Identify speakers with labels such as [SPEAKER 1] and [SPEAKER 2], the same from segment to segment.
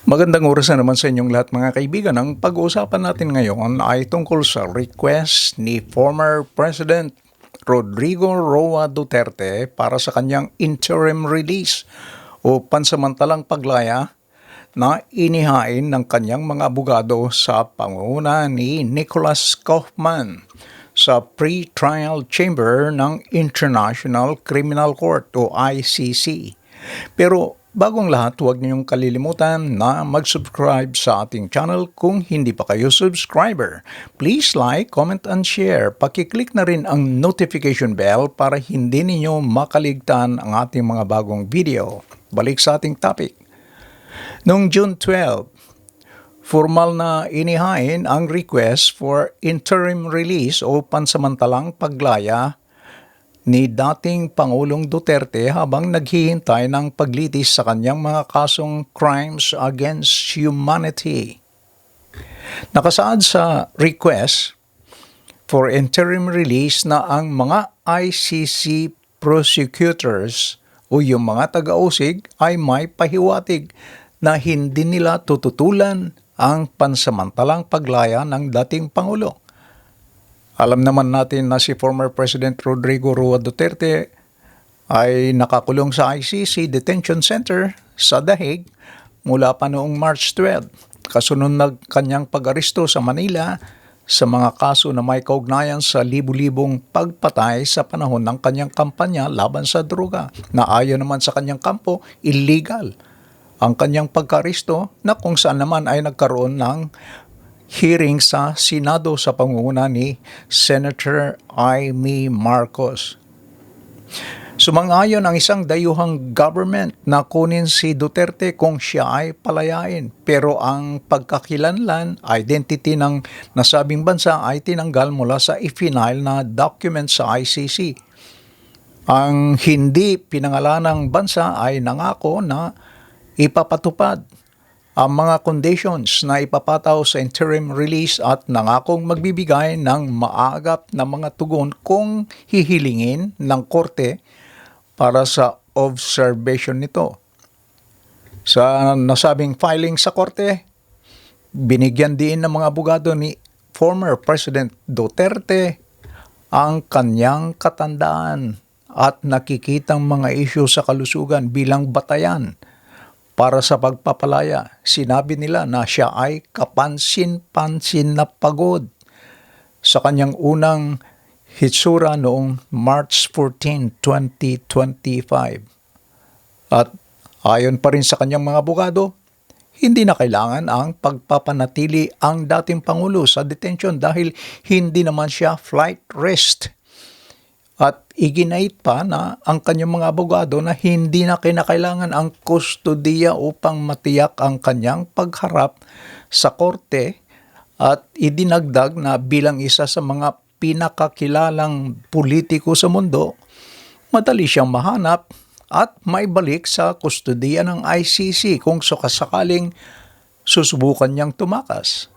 [SPEAKER 1] Magandang oras na naman sa inyong lahat mga kaibigan. Ang pag-uusapan natin ngayon ay tungkol sa request ni former President Rodrigo Roa Duterte para sa kanyang interim release o pansamantalang paglaya na inihain ng kanyang mga abogado sa pangunguna ni Nicholas Kaufman sa pre-trial chamber ng International Criminal Court o ICC. Pero bagong lahat, huwag niyong kalilimutan na mag-subscribe sa ating channel kung hindi pa kayo subscriber. Please like, comment, and share. Pakiclick na rin ang notification bell para hindi ninyo makaligtan ang ating mga bagong video. Balik sa ating topic. Noong June 12, formal na inihain ang request for interim release o pansamantalang paglaya ni dating Pangulong Duterte habang naghihintay ng paglitis sa kanyang mga kasong crimes against humanity. Nakasaad sa request for interim release na ang mga ICC prosecutors o yung mga taga-usig ay may pahiwatig na hindi nila tututulan ang pansamantalang paglaya ng dating Pangulo. Alam naman natin na si former President Rodrigo Roa Duterte ay nakakulong sa ICC Detention Center sa Dahig mula pa noong March 12. Kasunod ng kanyang pag-aresto sa Manila sa mga kaso na may kaugnayan sa libu-libong pagpatay sa panahon ng kanyang kampanya laban sa droga na ayon naman sa kanyang kampo, illegal ang kanyang pagka-aresto na kung saan naman ay nagkaroon ng hearing sa Senado sa pangunguna ni Senator Amy Marcos. Sumang-ayon ang isang dayuhang government na kunin si Duterte kung siya ay palayain, pero ang pagkakilanlan, identity ng nasabing bansa ay tinanggal mula sa i-final na document sa ICC. Ang hindi pinangalanang bansa ay nangako na ipapatupad ang mga conditions na ipapataw sa interim release at nangakong magbibigay ng maagap na mga tugon kung hihilingin ng korte para sa observation nito. Sa nasabing filing sa korte, binigyan din ng mga abogado ni former President Duterte ang kanyang katandaan at nakikitang mga isyu sa kalusugan bilang batayan para sa pagpapalaya. Sinabi nila na siya ay kapansin-pansin na pagod sa kanyang unang hitsura noong March 14, 2025. At ayon pa rin sa kanyang mga abogado, hindi na kailangan ang pagpapanatili ang dating Pangulo sa detention dahil hindi naman siya flight risk. At iginait pa na ang kanyang mga abogado na hindi na kinakailangan ang kustodiya upang matiyak ang kanyang pagharap sa korte at idinagdag na bilang isa sa mga pinakakilalang politiko sa mundo, madali siyang mahanap at maibalik sa kustodiya ng ICC kung sakasakaling susubukan niyang tumakas.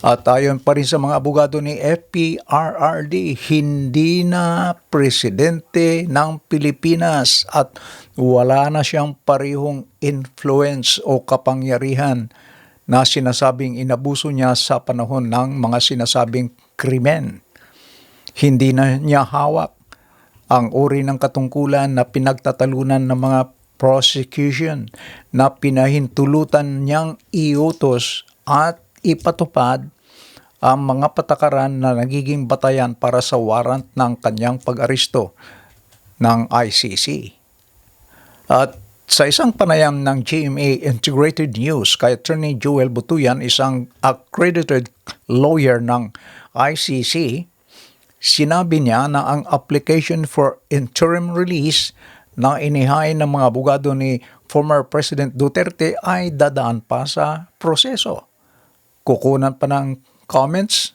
[SPEAKER 1] At ayon pa rin sa mga abogado ni FPRRD, hindi na presidente ng Pilipinas at wala na siyang parehong influence o kapangyarihan na sinasabing inabuso niya sa panahon ng mga sinasabing krimen. Hindi na niya hawak ang uri ng katungkulan na pinagtatalunan ng mga prosecution na pinahintulutan niyang iutos at ipatupad ang mga patakaran na nagiging batayan para sa warrant ng kanyang pag-aresto ng ICC. At sa isang panayam ng GMA Integrated News kay Attorney Joel Butuyan, isang accredited lawyer ng ICC, sinabi niya na ang application for interim release na inihain ng mga abogado ni former President Duterte ay dadaan pa sa proseso. Kukunan pa ng comments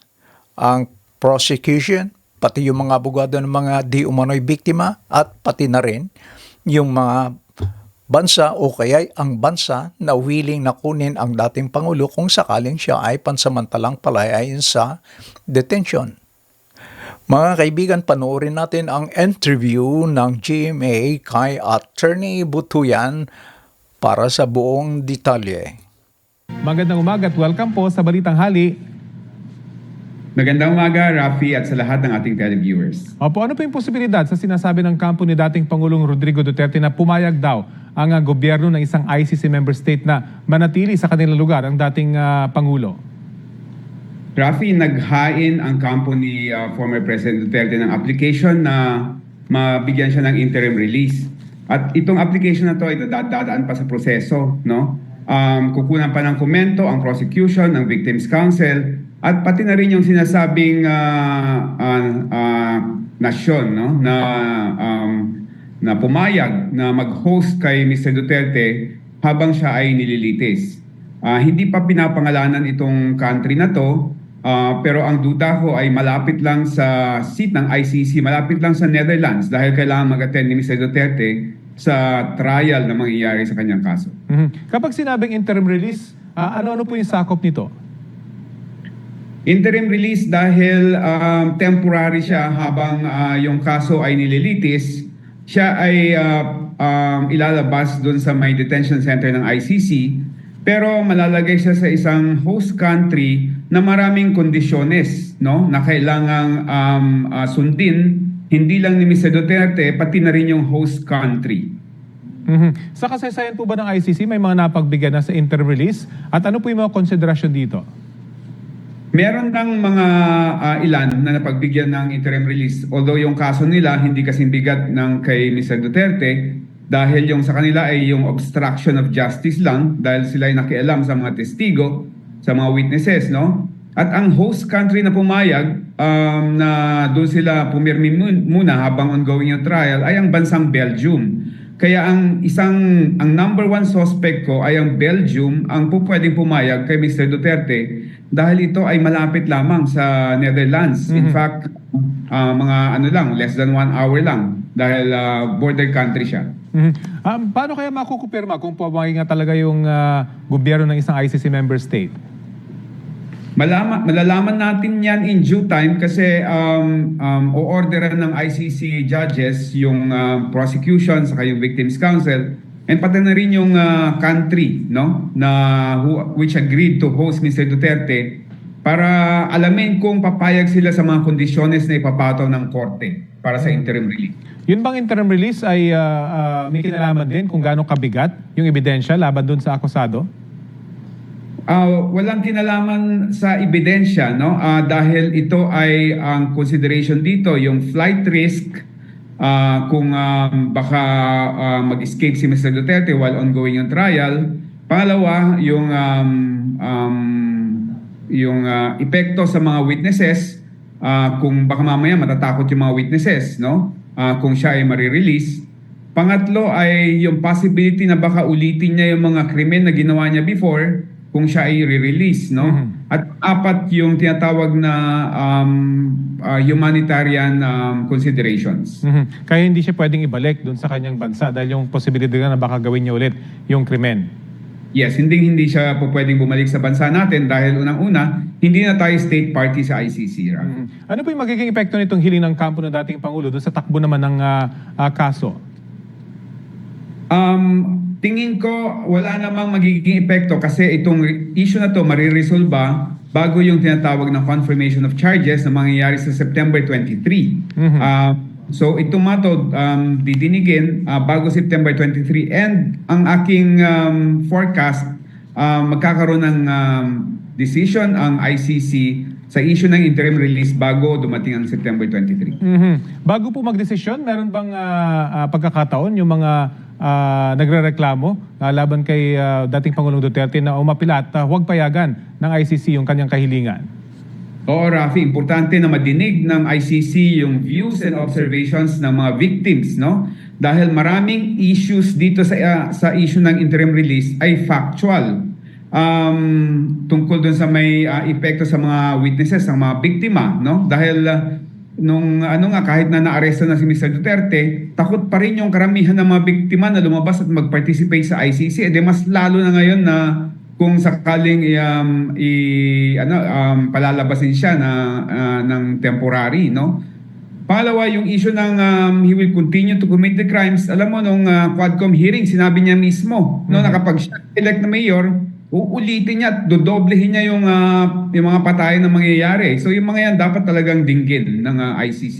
[SPEAKER 1] ang prosecution, pati yung mga abogado ng mga di umano'y biktima at pati na rin yung mga bansa o kaya'y ang bansa na willing na kunin ang dating Pangulo kung sakaling siya ay pansamantalang palayain sa detention. Mga kaibigan, panoorin natin ang interview ng GMA kay Attorney Butuyan para sa buong detalye.
[SPEAKER 2] Magandang umaga at welcome po sa Balitang Hali.
[SPEAKER 3] Magandang umaga, Rafi, at sa lahat ng ating televiewers.
[SPEAKER 2] Opo, ano po yung posibilidad sa sinasabi ng kampo ni dating Pangulong Rodrigo Duterte na pumayag daw ang gobyerno ng isang ICC member state na manatili sa kanilang lugar ang dating Pangulo?
[SPEAKER 3] Rafi, naghain ang kampo ni former President Duterte ng application na mabigyan siya ng interim release. At itong application na to ay dadaan pa sa proseso, no? Kukunan pa ng komento ang prosecution, ng Victims Council, at pati na rin yung sinasabing nasyon, no? Na pumayag na mag-host kay Mr. Duterte habang siya ay nililitis. Hindi pa pinapangalanan itong country na to, pero ang duda ko ay malapit lang sa seat ng ICC, malapit lang sa Netherlands dahil kailangan mag-attend ni Mr. Duterte sa trial na mangyayari sa kanyang kaso.
[SPEAKER 2] Kapag sinabing interim release, ano-ano po yung sakop nito?
[SPEAKER 3] Interim release dahil temporary siya habang yung kaso ay nililitis, siya ay ilalabas doon sa may detention center ng ICC, pero malalagay siya sa isang host country na maraming kondisyones, no, na kailangang sundin, hindi lang ni Mr. Duterte, pati na rin yung host country.
[SPEAKER 2] Sa kasaysayan po ba ng ICC, may mga napagbigyan na sa interim release? At ano po yung mga konsiderasyon dito?
[SPEAKER 3] Meron ng mga ilan na napagbigyan ng interim release. Although yung kaso nila hindi kasing bigat ng kay Mr. Duterte dahil yung sa kanila ay yung obstruction of justice lang dahil sila ay nakialam sa mga testigo, sa mga witnesses, no? At ang host country na pumayag na doon sila pumirmi muna habang ongoing yung trial ay ang bansang Belgium. Kaya ang number one suspect ko ay ang Belgium ang pwedeng pumayag kay Mr. Duterte dahil ito ay malapit lamang sa Netherlands. In fact, less than 1 hour lang dahil border country siya.
[SPEAKER 2] Paano kaya makukupirma kung pumayag nga talaga yung gobyerno ng isang ICC member state?
[SPEAKER 3] Malalaman natin yan in due time kasi o-orderan ng ICC judges yung prosecution sa yung Victims Council and pati na rin yung country, no, which agreed to host Mr. Duterte para alamin kung papayag sila sa mga kondisyones na ipapataw ng korte para sa interim release.
[SPEAKER 2] Yun bang interim release ay may kinalaman din kung gaano kabigat yung ebidensya laban dun sa akusado?
[SPEAKER 3] Walang kinalaman sa ebidensya, no? Dahil ito ay ang consideration dito, yung flight risk, kung baka mag-escape si Mr. Duterte while ongoing yung trial. Pangalawa, yung epekto sa mga witnesses, kung baka mamaya matatakot yung mga witnesses, no? Kung siya ay marirelease. Pangatlo ay yung possibility na baka ulitin niya yung mga krimen na ginawa niya before kung siya ay re-release, no? At apat yung tinatawag na humanitarian considerations.
[SPEAKER 2] Kaya hindi siya pwedeng ibalik doon sa kanyang bansa dahil yung posibilidad na baka gawin niya ulit yung krimen.
[SPEAKER 3] Yes, hindi siya po pwedeng bumalik sa bansa natin dahil unang-una, hindi na tayo state party sa ICC.
[SPEAKER 2] Ano po yung magiging epekto nitong hiling ng kampo ng dating Pangulo doon sa takbo naman ng kaso?
[SPEAKER 3] Tingin ko wala namang magiging epekto kasi itong issue na to mariresolba bago yung tinatawag na confirmation of charges na mangyayari sa September 23. So itong mato didinigin bago September 23 and ang aking forecast magkakaroon ng decision ang ICC sa issue ng interim release bago dumating ang September 23.
[SPEAKER 2] Bago po magdesisyon, meron bang pagkakataon yung mga nagrereklamo laban kay dating Pangulong Duterte na umapila at huwag payagan ng ICC yung kanyang kahilingan?
[SPEAKER 3] Oo, Rafi, importante na madinig ng ICC yung views and observations ng mga victims, no? Dahil maraming issues dito sa issue ng interim release ay factual. Tungkol dun sa may epekto sa mga witnesses, sa mga biktima, no? Dahil kahit na naaresto na si Mr. Duterte, takot pa rin yung karamihan ng mga biktima na lumabas at mag-participate sa ICC. Mas lalo na ngayon na kung sakaling palalabasin siya ng temporary, no? Pangalawa, yung issue ng he will continue to commit the crimes. Alam mo, nung Quadcom hearing, sinabi niya mismo, no, na kapag siya elect na mayor, uulitin niya at dodoblehin niya yung mga patayan na mangyayari. So yung mga yan dapat talagang dinggin ng ICC.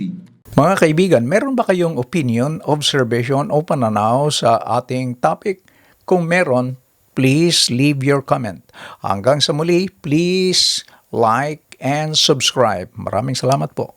[SPEAKER 1] Mga kaibigan, meron ba kayong opinion, observation o pananaw sa ating topic? Kung meron, please leave your comment. Hanggang sa muli, please like and subscribe. Maraming salamat po.